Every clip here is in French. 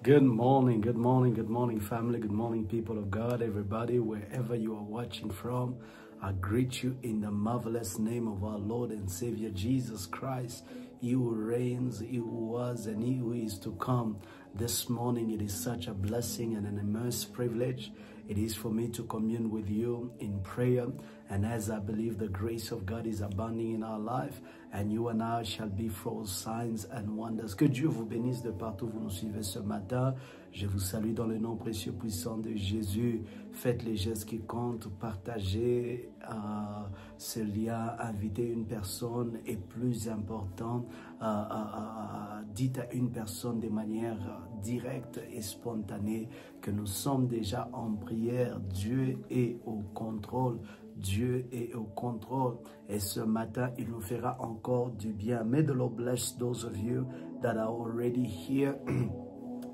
Good morning, good morning, good morning, family. Good morning, people of God, everybody, wherever you are watching from. I greet you in the marvelous name of our Lord and Savior Jesus Christ. He who reigns, he who was, and he who is to come. This morning, it is such a blessing and an immense privilege. It is for me to commune with you in prayer. And as I believe the grace of God is abounding in our life, and you and I shall be for signs and wonders. Que Dieu vous bénisse de partout où vous nous suivez ce matin. Je vous salue dans le nom précieux puissant de Jésus. Faites les gestes qui comptent, partagez ce lien, invitez une personne et plus important, dites à une personne de manière directe et spontanée que nous sommes déjà en prière. Dieu est au contrôle. Dieu est au contrôle et ce matin, il nous fera encore du bien. May the Lord bless those of you that are already here.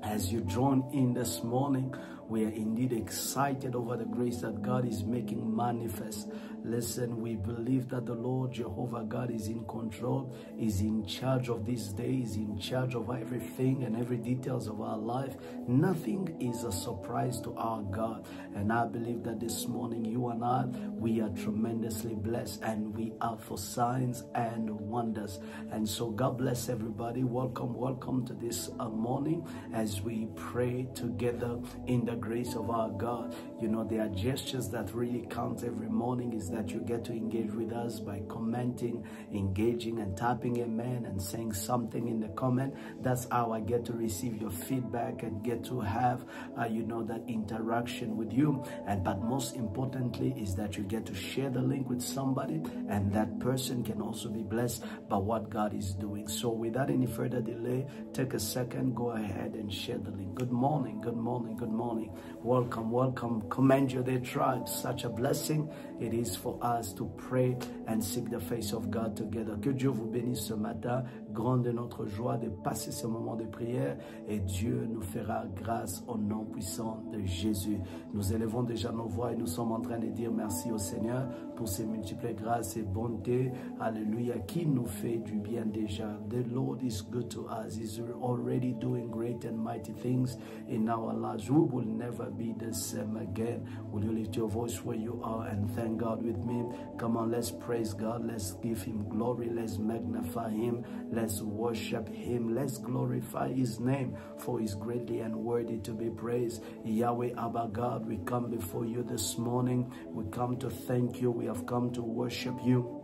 As you join in this morning, we are indeed excited over the grace that God is making manifest. Listen, we believe that the Lord Jehovah God is in control, is in charge of this day, is in charge of everything and every details of our life. Nothing is a surprise to our God. And I believe that this morning, you and I, we are tremendously blessed and we are for signs and wonders. And so God bless everybody. Welcome to this morning as we pray together in the grace of our God. You know, there are gestures that really count every morning is that you get to engage with us by commenting, engaging and tapping amen and saying something in the comment. That's how I get to receive your feedback and get to have, you know, that interaction with you. But most importantly is that you get to share the link with somebody and that person can also be blessed by what God is doing. So without any further delay, take a second, go ahead and share the link. Good morning, good morning, good morning. Welcome. Commend your day, tribe. Such a blessing it is for us to pray and seek the face of God together. Que Dieu vous bénisse ce matin. Grande est notre joie de passer ce moment de prière et Dieu nous fera grâce au nom puissant de Jésus. Nous élevons déjà nos voix et nous sommes en train de dire merci au Seigneur pour ses multiples grâces et bontés. Alléluia, qui nous fait du bien déjà. The Lord is good to us. He's already doing great and mighty things in our lives. We will never be the same again. Will you lift your voice where you are and thank God with me? Come on, let's praise God. Let's give him glory. Let's magnify him. Let's worship him. Let's glorify his name, for he's greatly and worthy to be praised. Yahweh, Abba God, we come before you this morning. We come to thank you. We have come to worship you.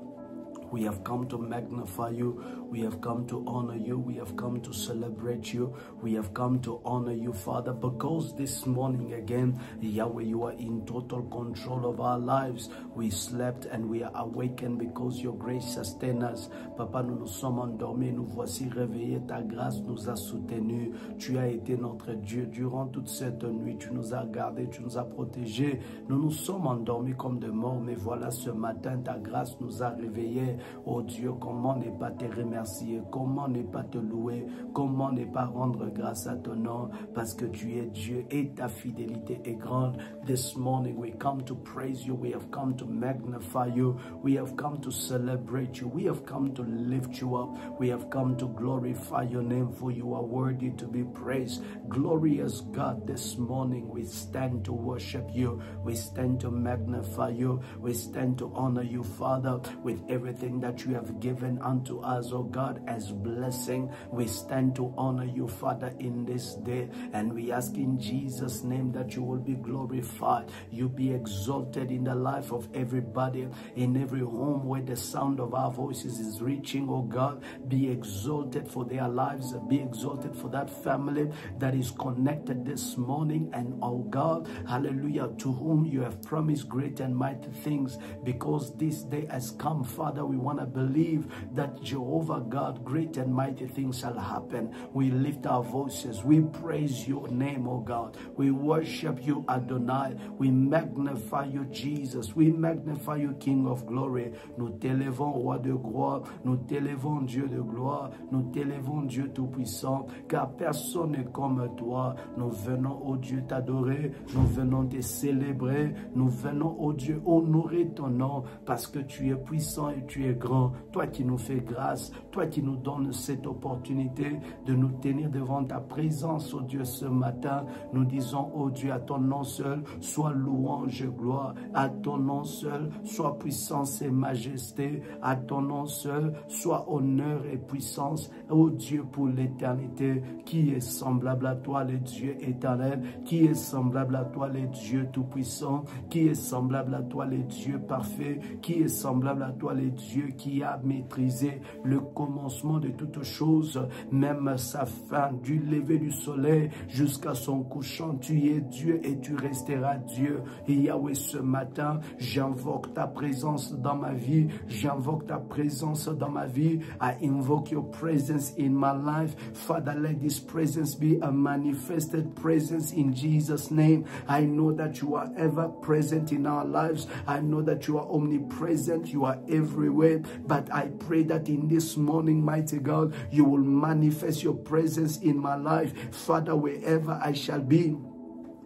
We have come to magnify you. We have come to honor you. We have come to celebrate you. We have come to honor you, Father, because this morning again, Yahweh, you are in total control of our lives. We slept and we are awakened because your grace sustains us. Papa, nous nous sommes endormis, nous voici réveillés. Ta grâce nous a soutenus. Tu as été notre Dieu durant toute cette nuit. Tu nous as gardés, tu nous as protégés. Nous nous sommes endormis comme des morts, mais voilà, ce matin, ta grâce nous a réveillés. Oh Dieu, comment ne pas te remercier, comment ne pas te louer, comment ne pas rendre grâce à ton nom, parce que tu es Dieu et ta fidélité est grande. This morning we come to praise you, we have come to magnify you, we have come to celebrate you, we have come to lift you up, we have come to glorify your name, for you are worthy to be praised. Glorious God, this morning we stand to worship you, we stand to magnify you, we stand to honor you, Father, with everything that you have given unto us, oh God, as blessing. We stand to honor you, Father, in this day, and we ask in Jesus' name that you will be glorified, you be exalted in the life of everybody, in every home where the sound of our voices is reaching, oh God. Be exalted for their lives, be exalted for that family that is connected this morning, and oh God, hallelujah, to whom you have promised great and mighty things, because this day has come, Father. We want to believe that Jehovah God, great and mighty things shall happen. We lift our voices. We praise your name, oh God. We worship you, Adonai. We magnify you, Jesus. We magnify you, King of glory. Nous t'élevons, Roi de gloire. Nous t'élevons, Dieu de gloire. Nous t'élevons, Dieu tout-puissant, car personne n'est comme toi. Nous venons, oh Dieu, t'adorer. Nous venons te célébrer. Nous venons, oh Dieu, honorer ton nom, parce que tu es puissant et tu es grand. Toi qui nous fais grâce, toi qui nous donnes cette opportunité de nous tenir devant ta présence, oh Dieu, ce matin. Nous disons, oh Dieu, à ton nom seul, soit louange et gloire. À ton nom seul, soit puissance et majesté. À ton nom seul, soit honneur et puissance. Oh Dieu, pour l'éternité, qui est semblable à toi, le Dieu éternel? Qui est semblable à toi, le Dieu tout-puissant? Qui est semblable à toi, le Dieu parfait? Qui est semblable à toi, le Dieu qui a maîtrisé le commencement de toutes choses, même sa fin, du lever du soleil jusqu'à son couchant? Tu es Dieu et tu resteras Dieu. Et Yahweh, ce matin, j'invoque ta présence dans ma vie. J'invoque ta présence dans ma vie. I invoke your presence in my life. Father, let this presence be a manifested presence in Jesus' name. I know that you are ever present in our lives. I know that you are omnipresent. You are everywhere. But I pray that in this morning, mighty God, you will manifest your presence in my life. Father, wherever I shall be,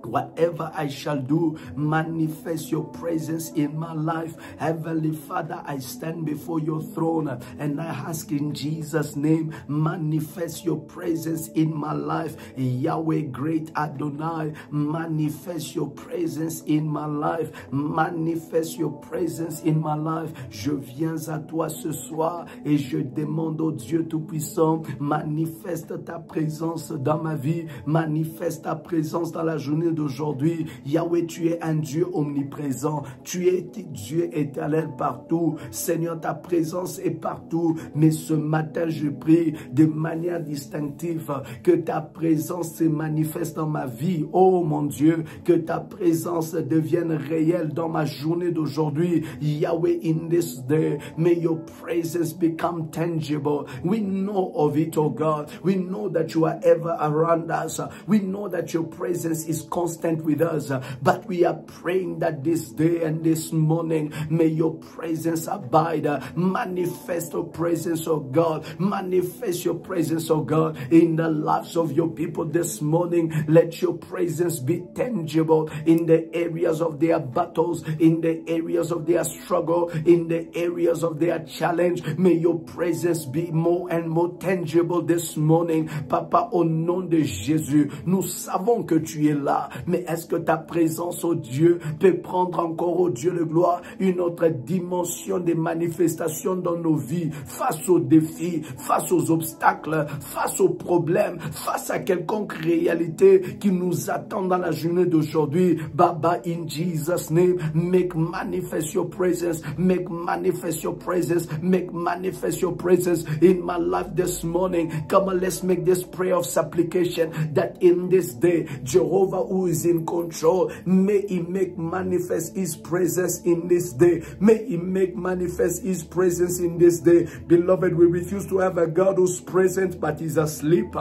whatever I shall do, manifest your presence in my life. Heavenly Father, I stand before your throne and I ask in Jesus' name, manifest your presence in my life. Yahweh, great Adonai, manifest your presence in my life. Manifest your presence in my life. Je viens à toi ce soir et je demande au Dieu Tout-Puissant, manifeste ta présence dans ma vie. Manifeste ta présence dans la journée d'aujourd'hui. Yahweh, tu es un Dieu omniprésent. Tu es Dieu éternel partout. Seigneur, ta présence est partout. Mais ce matin, je prie de manière distinctive que ta présence se manifeste dans ma vie. Oh mon Dieu, que ta présence devienne réelle dans ma journée d'aujourd'hui. Yahweh, in this day, may your presence become tangible. We know of it, oh God. We know that you are ever around us. We know that your presence is constant with us, but we are praying that this day and this morning, may your presence abide. Manifest your presence, oh God. Manifest your presence, oh God, in the lives of your people this morning. Let your presence be tangible in the areas of their battles, in the areas of their struggle, in the areas of their challenge. May your presence be more and more tangible this morning. Papa, au nom de Jésus, nous savons que tu es là. Mais est-ce que ta présence, oh Dieu, peut prendre encore, oh Dieu de gloire, une autre dimension de manifestation dans nos vies, face aux défis, face aux obstacles, face aux problèmes, face à quelconque réalité qui nous attend dans la journée d'aujourd'hui? Baba, in Jesus' name, make manifest your presence, make manifest your presence, make manifest your presence in my life this morning. Come on, let's make this prayer of supplication that in this day, Jehovah, who is in control, may he make manifest his presence in this day. May he make manifest his presence in this day. Beloved, we refuse to have a God who's present but is asleep.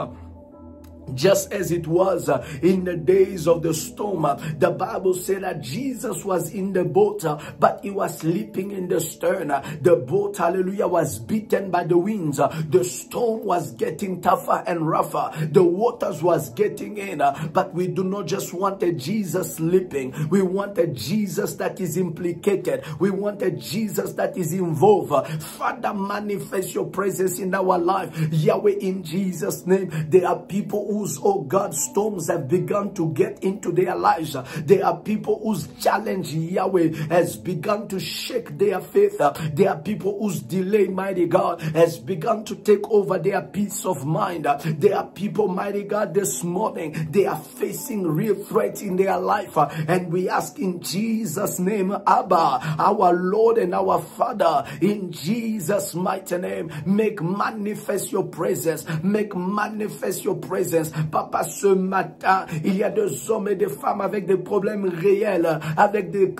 Just as it was in the days of the storm. The Bible said that Jesus was in the boat, but he was sleeping in the stern. The boat, hallelujah, was beaten by the winds. The storm was getting tougher and rougher. The waters was getting in. But we do not just want a Jesus sleeping. We want a Jesus that is implicated. We want a Jesus that is involved. Father, manifest your presence in our life. Yahweh, in Jesus' name, there are people whose, oh God, storms have begun to get into their lives. There are people whose challenge, Yahweh, has begun to shake their faith. There are people whose delay, mighty God, has begun to take over their peace of mind. There are people, mighty God, this morning, they are facing real threats in their life. And we ask in Jesus' name, Abba, our Lord and our Father, in Jesus' mighty name, make manifest your presence. Make manifest your presence. Papa, ce matin, il y a des hommes et des femmes avec des problèmes réels, avec des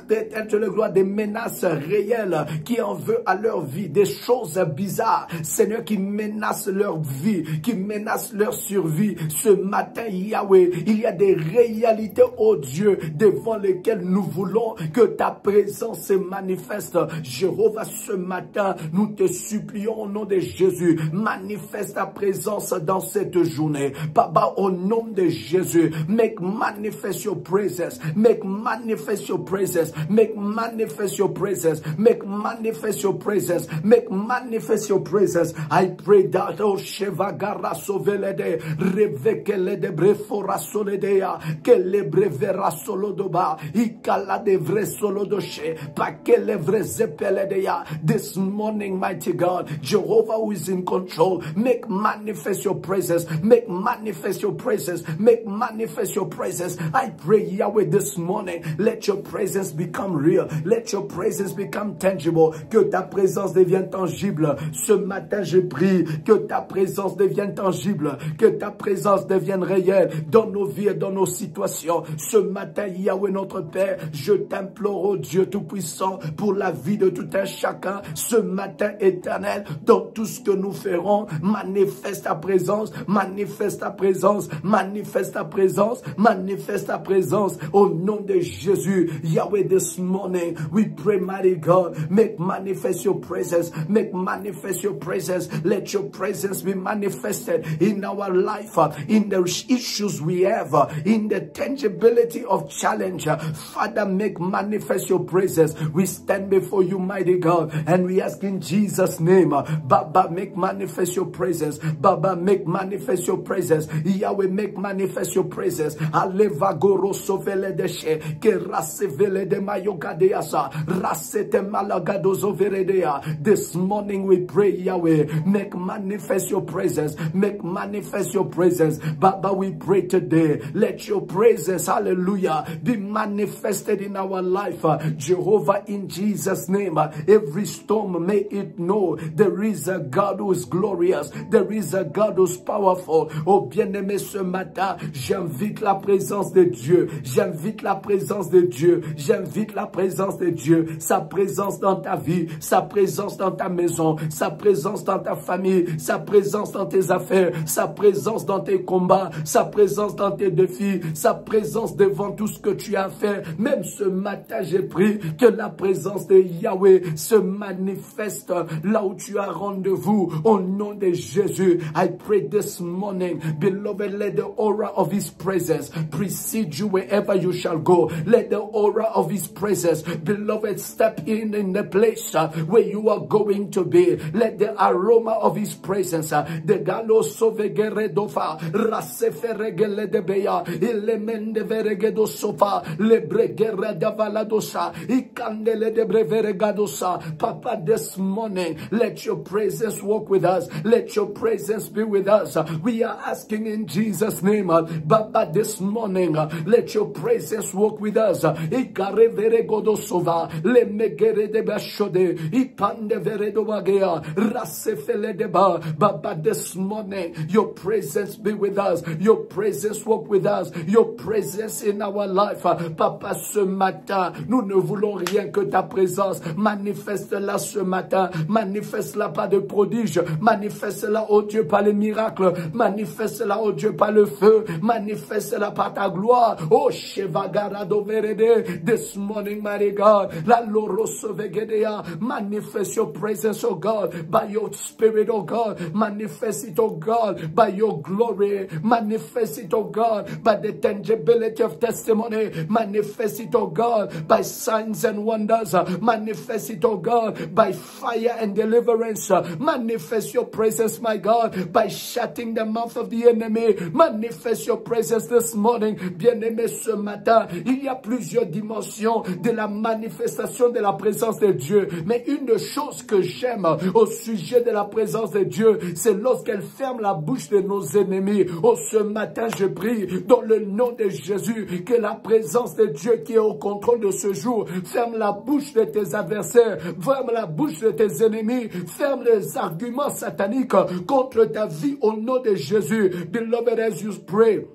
menaces réelles qui en veulent à leur vie, des choses bizarres, Seigneur, qui menacent leur vie, qui menacent leur survie. Ce matin, Yahweh, il y a des réalités, oh Dieu, devant lesquelles nous voulons que ta présence se manifeste. Jéhovah, ce matin, nous te supplions au nom de Jésus, manifeste ta présence dans cette journée. Papa, Baba, au nom de Jésus, make manifest your presence, make manifest your presence, make manifest your presence, make manifest your presence, make manifest your presence. I pray that, oh Shevagara Sovelede, Revekele de Brefora Soledea, Kele Brevera Solodoba, Ikala de Vre Solodoshe, Pakele Vre Zepeledea. This morning, mighty God, Jehovah who is in control, make manifest your presence, make manifest your presence, make manifest your presence. I pray, Yahweh, this morning, let your presence become real, let your presence become tangible, que ta présence devienne tangible. Ce matin, je prie que ta présence devienne tangible, que ta présence devienne réelle dans nos vies et dans nos situations. Ce matin, Yahweh, notre Père, je t'implore, oh Dieu Tout-Puissant, pour la vie de tout un chacun. Ce matin, éternel, dans tout ce que nous ferons, manifeste ta présence, manifeste ta présence, manifeste ta présence, manifeste ta présence. Au nom de Jésus, Yahweh, this morning, we pray, mighty God, make manifest your presence, make manifest your presence. Let your presence be manifested in our life, in the issues we have, in the tangibility of challenge. Father, make manifest your presence. We stand before you, mighty God, and we ask in Jesus' name, Baba, make manifest your presence. Baba, make manifest your presence. Yahweh, make manifest your presence. Aleva goro sovele deshe, ke rasevele de mayogadeasa, rasete malagadozo veredea. This morning we pray, Yahweh, make manifest your presence, make manifest your presence. Baba, we pray today, let your presence, hallelujah, be manifested in our life. Jehovah, in Jesus' name, every storm, may it know there is a God who is glorious, there is a God who is powerful. Oh bien-aimé, ce matin, j'invite la présence de Dieu, j'invite la présence de Dieu, j'invite la présence de Dieu, sa présence dans ta vie, sa présence dans ta maison, sa présence dans ta famille, sa présence dans tes affaires, sa présence dans tes combats, sa présence dans tes défis, sa présence devant tout ce que tu as fait. Même ce matin, j'ai prié que la présence de Yahweh se manifeste là où tu as rendez-vous. Au nom de Jésus, I pray this morning, beloved, let the aura of His presence precede you wherever you shall go. Let the aura of His presence, beloved, step in the place where you are going to be. Let the aroma of His presence, the galo sovegere dofa, raseferegele de beya, ilemende veregedo sofa, lebregere davaladosa, ikandele de breveregadosa. Papa, this morning, let your presence walk with us. Let your presence be with us. We are asking in Jesus' name, Baba, this morning, let your presence walk with us. Ikare veregodo sova, le megere de bashode, ipande veredo wagea, rasefele de ba. Baba, this morning, your presence be with us. Your presence walk with us. Your presence in our life. Papa, ce matin, nous ne voulons rien que ta présence. Manifeste-la ce matin. Manifeste-la par de prodiges. Manifeste-la, oh Dieu, par les miracles. Manifeste-la, oh Dieu, par le feu. Manifeste-la par ta gloire. Oh, Shevagarado Verede. This morning, mighty God, la Loroso Vegedea. Manifest your presence, oh God, by your spirit, oh God. Manifest it, oh God, by your glory. Manifest it, oh God, by the tangibility of testimony. Manifest it, oh God, by signs and wonders. Manifest it, oh God, by fire and deliverance. Manifest your presence, my God, by shutting the mouth of the enemy. Manifest your presence this morning. Bien-aimé, ce matin, il y a plusieurs dimensions de la manifestation de la présence de Dieu. Mais une chose que j'aime au sujet de la présence de Dieu, c'est lorsqu'elle ferme la bouche de nos ennemis. Oh, ce matin, je prie dans le nom de Jésus que la présence de Dieu qui est au contrôle de ce jour ferme la bouche de tes adversaires, ferme la bouche de tes ennemis, ferme les arguments sataniques contre ta vie au nom de Jésus. Beloved, as you pray,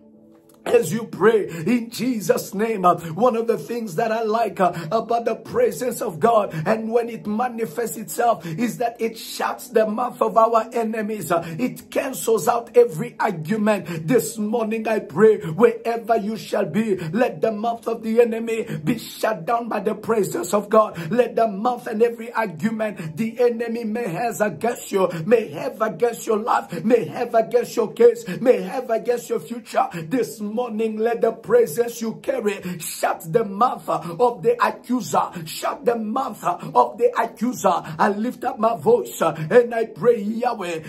as you pray in Jesus' name. One of the things that I like about the presence of God, and when it manifests itself, is that it shuts the mouth of our enemies. It cancels out every argument. This morning I pray, wherever you shall be, let the mouth of the enemy be shut down by the presence of God. Let the mouth and every argument the enemy may have against you, may have against your life, may have against your case, may have against your future, this morning let the presence you carry shut the mouth of the accuser. Shut the mouth of the accuser. I lift up my voice and I pray, Yahweh,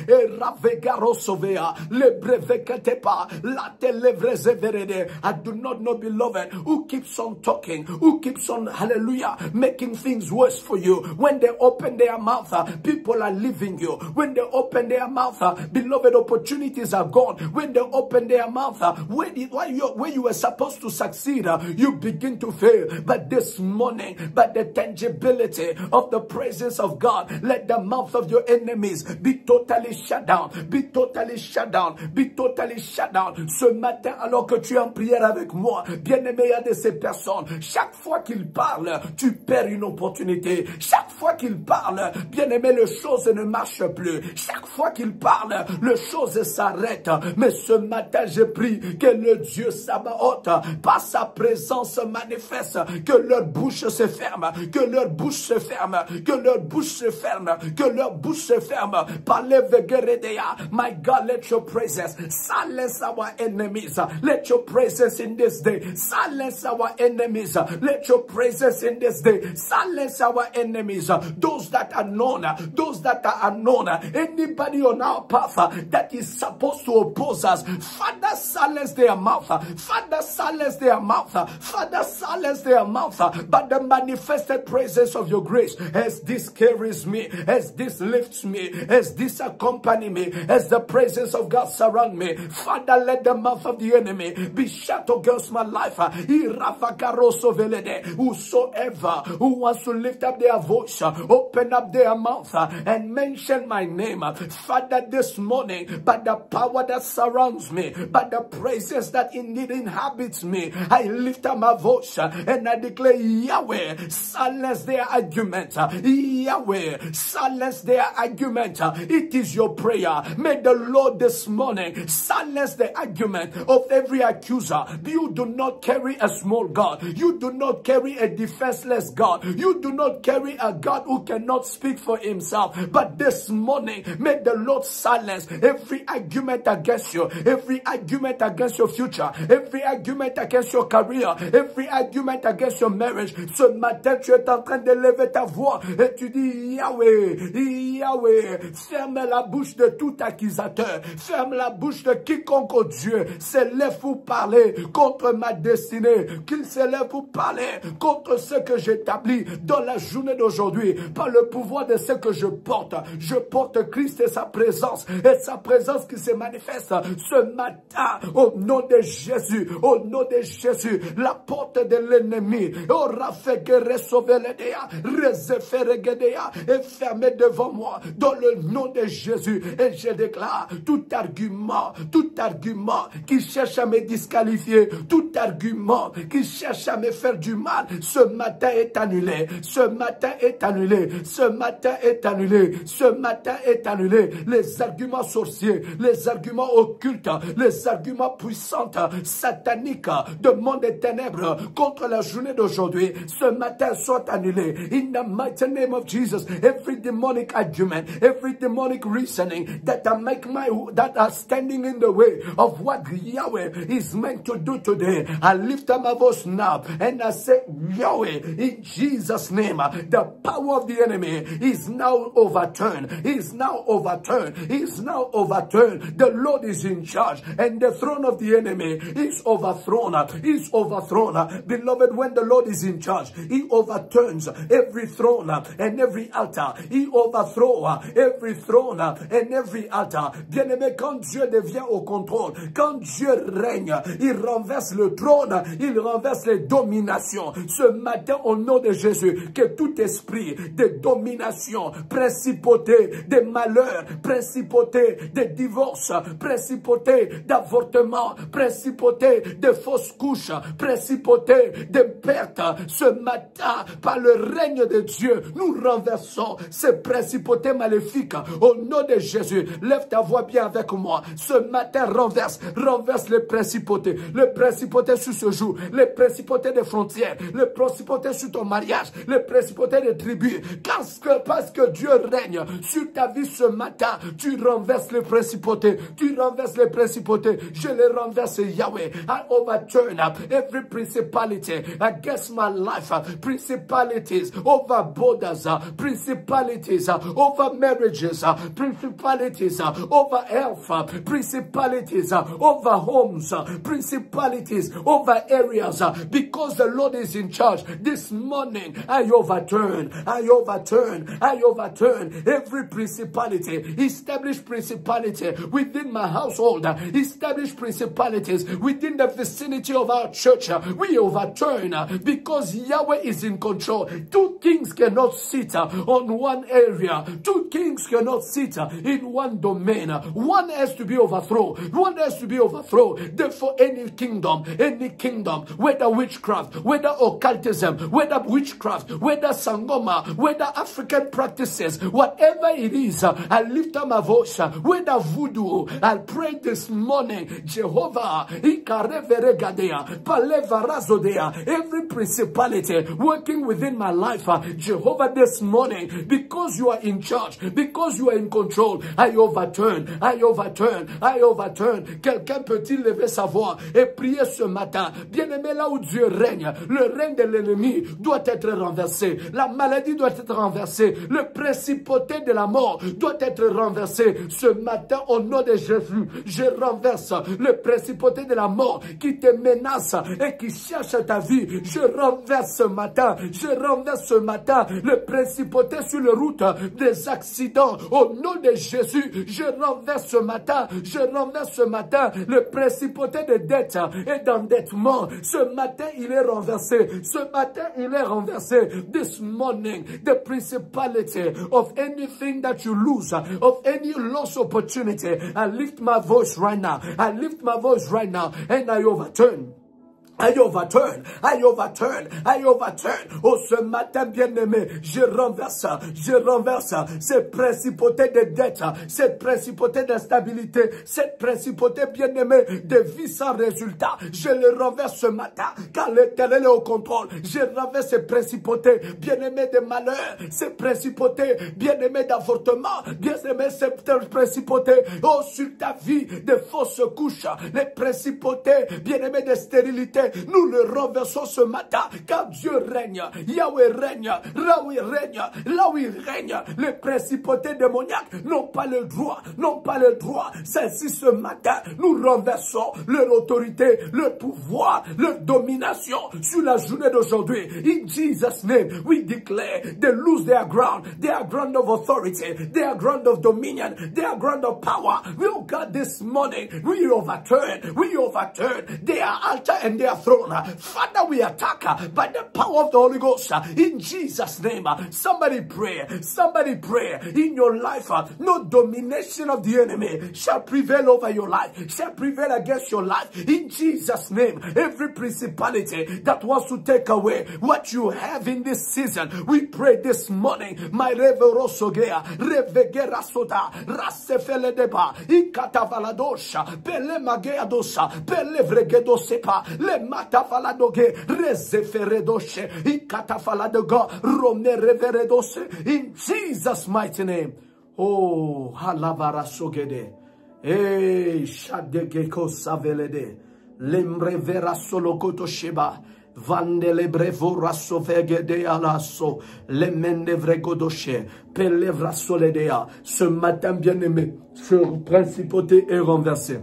I do not know, beloved, who keeps on talking, who keeps on, hallelujah, making things worse for you. When they open their mouth, people are leaving you. When they open their mouth, beloved, opportunities are gone. When they open their mouth, where you were supposed to succeed, you begin to fail. But this morning, by the tangibility of the presence of God, let the mouth of your enemies be totally shut down. Be totally shut down. Be totally shut down. Ce matin, alors que tu es en prière avec moi, bien-aimé, il y a de ces personnes, chaque fois qu'ils parlent, tu perds une opportunité. Chaque fois qu'ils parlent, bien-aimé, les choses ne marchent plus. Chaque fois qu'ils parlent, les choses s'arrêtent. Mais ce matin, je prie que le Dieu Sabaoth, par sa présence manifeste, que leur bouche se ferme, que leur bouche se ferme, que leur bouche se ferme, que leur bouche se ferme. My God, let your presence silence our enemies. Let your presence in this day silence our enemies. Let your presence in this day silence our enemies. Those that are known, those that are unknown, anybody on our path that is supposed to oppose us, Father, silence their mouth. Father, silence their mouth. Father, silence their mouth. But the manifested presence of your grace, as this carries me, as this lifts me, as this accompanies me, as the presence of God surround me, Father, let the mouth of the enemy be shut against my life. Whosoever who wants to lift up their voice, open up their mouth and mention my name, Father, this morning, by the power that surrounds me, by the presence that indeed inhabits me, I lift up my voice and I declare, Yahweh, silence their argument. Yahweh, silence their argument. It is your prayer. May the Lord this morning silence the argument of every accuser. You do not carry a small God. You do not carry a defenseless God. You do not carry a God who cannot speak for himself. But this morning, may the Lord silence every argument against you, every argument against your future, every argument against your career, every argument against your marriage. Ce matin, tu es en train de lever ta voix et tu dis, Yahweh, Yahweh, ferme la bouche de tout accusateur, ferme la bouche de quiconque, oh Dieu, s'élève pour parler contre ma destinée, qu'il s'élève pour parler contre ce que j'établis dans la journée d'aujourd'hui, par le pouvoir de ce que je porte. Je porte Christ et sa présence qui se manifeste ce matin au nom de Jésus, au nom de Jésus. La porte de l'ennemi est fermée devant moi dans le nom de Jésus, et je déclare tout argument qui cherche à me disqualifier, tout argument qui cherche à me faire du mal, ce matin est annulé, ce matin est annulé, ce matin est annulé, ce matin est annulé. Les arguments sorciers, les arguments occultes, les arguments puissants, sataniques de monde des ténèbres contre la journée d'aujourd'hui, ce matin sont annulés. In the mighty name of Jesus, every demonic argument, every demonic reasoning that are standing in the way of what Yahweh is meant to do today, I lift up my voice now and I say, Yahweh, in Jesus' name, the power of the enemy is now overturned. Is now overturned. Is now overturned. The Lord is in charge, and the throne of the enemy is overthrown. Is overthrown. Beloved, when the Lord is in charge, he overturns every throne and every altar. He overthrows every throne and every altar. Bien-aimé, quand Dieu devient au contrôle, quand Dieu règne, il renverse le trônes, il renverse les dominations. Ce matin, au nom de Jésus, que tout esprit de domination, principauté de malheur, principauté de divorce, principauté d'avortement, principauté de fausses couches, principauté de perte, ce matin, par le règne de Dieu, nous renversons ces principautés maléfiques. Au nom de Jésus, lève ta voix bien avec moi. Ce matin, renverse les principautés sur ce jour, les principautés des frontières, les principautés sur ton mariage, les principautés des tribus. Parce que Dieu règne sur ta vie ce matin, tu renverses les principautés, je les renverse, Yahweh. I overturn every principality against my life, principalities over borders, principalities over marriages, principalities over health, principalities over homes, principalities over areas, because the Lord is in charge. This morning, I overturn every principality, establish principality within my household, establish principalities within the vicinity of our church. We overturn because Yahweh is in control. Two kings cannot sit on one area. Two kings cannot sit in one domain. One has to be overthrown. Therefore, any kingdom, whether witchcraft, whether occultism, whether witchcraft, whether sangoma, whether African practices, whatever it is, I lift up my voice. Whether voodoo, I pray this morning, Jehovah, every principality working within my life, Jehovah, this morning, because you are in charge, because you are in control, I overturn. Quelqu'un peut-il lever sa voix et prier ce matin? Bien-aimé, là où Dieu règne, le règne de l'ennemi doit être renversé. La maladie doit être renversée. Le principauté de la mort doit être renversé. Ce matin, au nom de Jésus, je renverse le principauté de la mort qui te menace et qui cherche ta vie. Je renverse ce matin le principauté sur les routes des accidents. Au nom de Jésus, je renverse ce matin le principauté de dette et d'endettement. Ce matin, il est renversé. This morning, the principality of anything that you lose, of any lost opportunity, I lift my voice right now. And I overturn. Oh, ce matin, bien-aimé, je renverse cette principauté de dette, cette principauté d'instabilité, cette principauté, bien-aimé, de vie sans résultat. Je le renverse ce matin, car l'Éternel est au contrôle. Je renverse ces principautés, bien-aimé, de malheur, ces principautés, bien-aimé, d'avortement, bien-aimé, ces principautés, oh, sur ta vie, de fausses couches, les principautés, bien-aimé, de stérilité. Nous le renversons ce matin, car Dieu règne, Yahweh règne, là où il règne, les principautés démoniaques n'ont pas le droit, Celles-ci ce matin, nous renversons leur autorité, leur pouvoir, leur domination sur la journée d'aujourd'hui. In Jesus' name, we declare they lose their ground of authority, their ground of dominion, their ground of power. Oh God, this morning, we overturn their altar and their throne. Father, we attack by the power of the Holy Ghost in Jesus' name. Somebody pray in your life. No domination of the enemy shall prevail over your life, shall prevail against your life in Jesus' name. Every principality that wants to take away what you have in this season, we pray this morning. My reverosogea, revegera soda, rasefele deba, ikatavaladosha, pele mageadosa, pele vregedosepa, le matafaladoge, rezeferedoshe, ikatafaladoga, romne reveredose, in Jesus' mighty name. Oh, halavara sogede, shadegeko savelede, lembrevera solokoto sheba, vandele brevo rassovegede alasso, lemende godoshe, pelevra soledea. Ce matin, bien-aimé, ce principauté est renversé.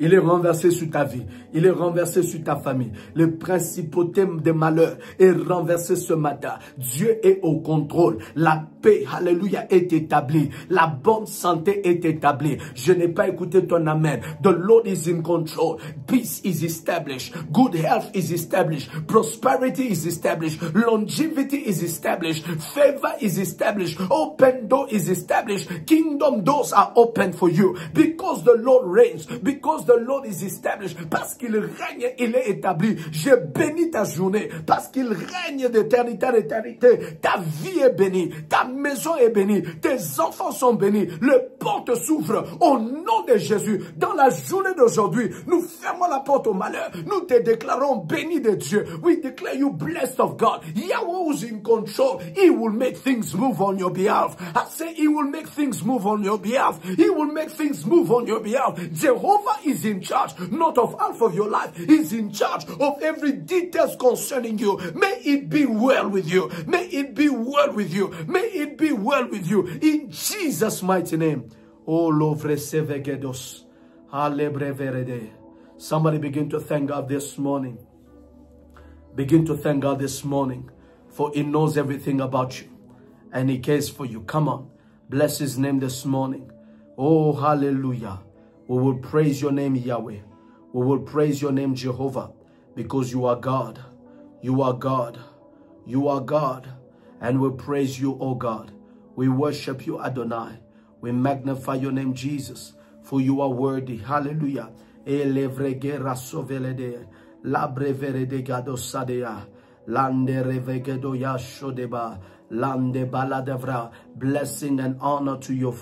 Il est renversé sur ta vie. Il est renversé sur ta famille. Le principauté des malheurs est renversé ce matin. Dieu est au contrôle. La paix, alléluia, est établie. La bonne santé est établie. Je n'ai pas écouté ton amen. The Lord is in control. Peace is established. Good health is established. Prosperity is established. Longevity is established. Favor is established. Open door is established. Kingdom doors are open for you. Because the Lord reigns. Because the Lord is established. Parce qu'il règne, il est établi. Je bénis ta journée. Parce qu'il règne d'éternité en éternité. Ta vie est bénie. Ta maison est bénie. Tes enfants sont bénis. Le porte s'ouvre au nom de Jésus. Dans la journée d'aujourd'hui, nous fermons la porte au malheur. Nous te déclarons béni de Dieu. We declare you blessed of God. Yahweh is in control. He will make things move on your behalf. I say he will make things move on your behalf. He will make things move on your behalf. Jehovah is in charge, not of half of your life. He's in charge of every details concerning you. May it be well with you. May it be well with you. May it be well with you. In Jesus' mighty name. Oh, lovre sevegedos. Somebody begin to thank God this morning. Begin to thank God this morning. For He knows everything about you. And He cares for you. Come on. Bless His name this morning. Oh, hallelujah. We will praise your name, Yahweh. We will praise your name, Jehovah. Because you are God. You are God. You are God. And we praise you, oh God. We worship you, Adonai. We magnify your name, Jesus. For you are worthy. Hallelujah. Blessing and honor to your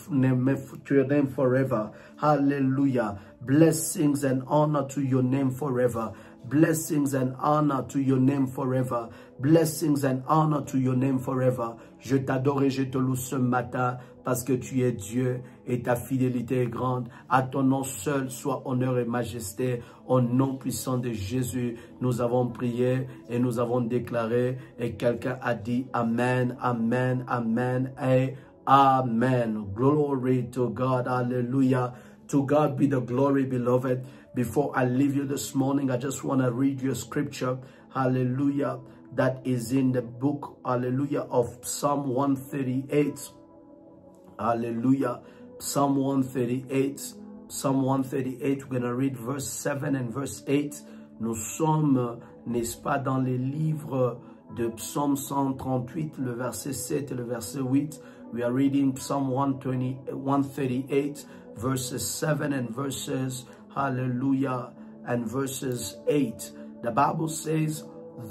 name forever. Hallelujah. Blessings and honor to your name forever. Blessings and honor to your name forever. Blessings and honor to your name forever. Je t'adore et je te loue ce matin parce que tu es Dieu et ta fidélité est grande. À ton nom seul soit honneur et majesté. Au nom puissant de Jésus, nous avons prié et nous avons déclaré. Et quelqu'un a dit Amen, Amen, Amen et Amen. Glory to God. Hallelujah. To God be the glory, beloved. Before I leave you this morning, I just want to read you a scripture. Hallelujah. That is in the book, hallelujah, of Psalm 138. Hallelujah. Psalm 138. Psalm 138, we're going to read verse 7 and verse 8. Nous sommes, n'est-ce pas, dans les livres de Psalm 138, le verset 7 et le verset 8. We are reading Psalm 138, verses 7 and verses, hallelujah, and verses 8. The Bible says,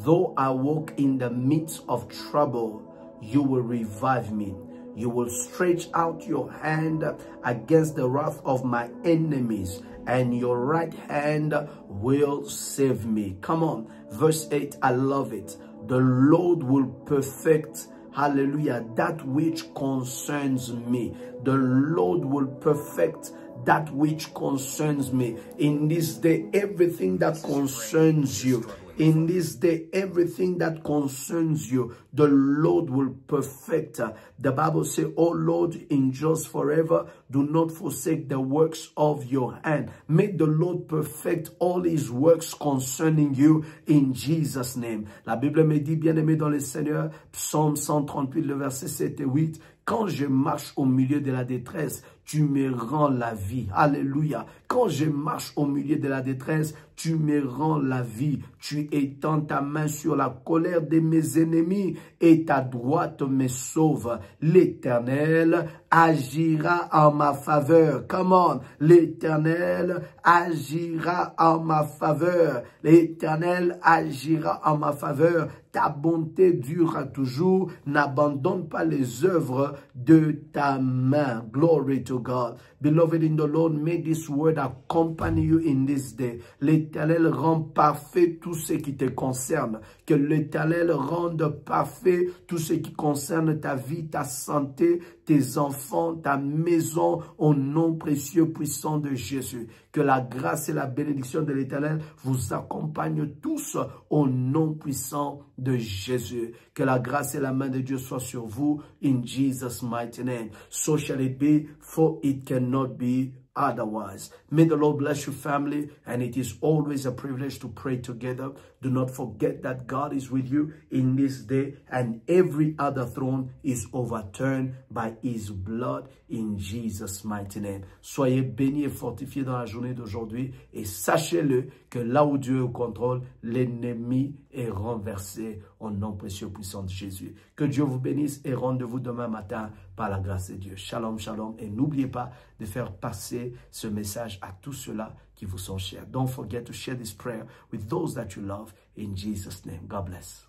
though I walk in the midst of trouble, you will revive me. You will stretch out your hand against the wrath of my enemies, and your right hand will save me. Come on. Verse 8, I love it. The Lord will perfect, hallelujah, that which concerns me. The Lord will perfect that which concerns me. In this day, everything that concerns you, in this day, everything that concerns you, the Lord will perfect. The Bible says, oh Lord, endures forever. Do not forsake the works of your hand. Make the Lord perfect all his works concerning you in Jesus' name. La Bible me dit, bien-aimé dans le Seigneur, Psaume 138, le verset 7 et 8, quand je marche au milieu de la détresse, tu me rends la vie. Alléluia. Quand je marche au milieu de la détresse, tu me rends la vie. Tu étends ta main sur la colère de mes ennemis et ta droite me sauve. L'Éternel agira en ma faveur. Come on. L'Éternel agira en ma faveur. L'Éternel agira en ma faveur. Ta bonté durera toujours. N'abandonne pas les œuvres de ta main. Glory to God. Beloved in the Lord, may this word accompany you in this day. L'Éternel rend parfait tout ce qui te concerne. Que l'Éternel rende parfait tout ce qui concerne ta vie, ta santé, tes enfants, ta maison, au nom précieux puissant de Jésus. Que la grâce et la bénédiction de l'Éternel vous accompagnent tous au nom puissant de Jésus. Que la grâce et la main de Dieu soient sur vous in Jesus' mighty name. So shall it be, for it cannot be otherwise. May the Lord bless you, family, and it is always a privilege to pray together. Do not forget that God is with you in this day, and every other throne is overturned by his blood in Jesus' mighty name. Soyez bénis et fortifiés dans la journée d'aujourd'hui, et sachez-le que là où Dieu est au contrôle, l'ennemi est renversé au nom précieux puissant de Jésus. Que Dieu vous bénisse et rendez-vous demain matin par la grâce de Dieu. Shalom, shalom. Et n'oubliez pas de faire passer ce message à tous ceux-là qui vous sont chers. Don't forget to share this prayer with those that you love in Jesus' name. God bless.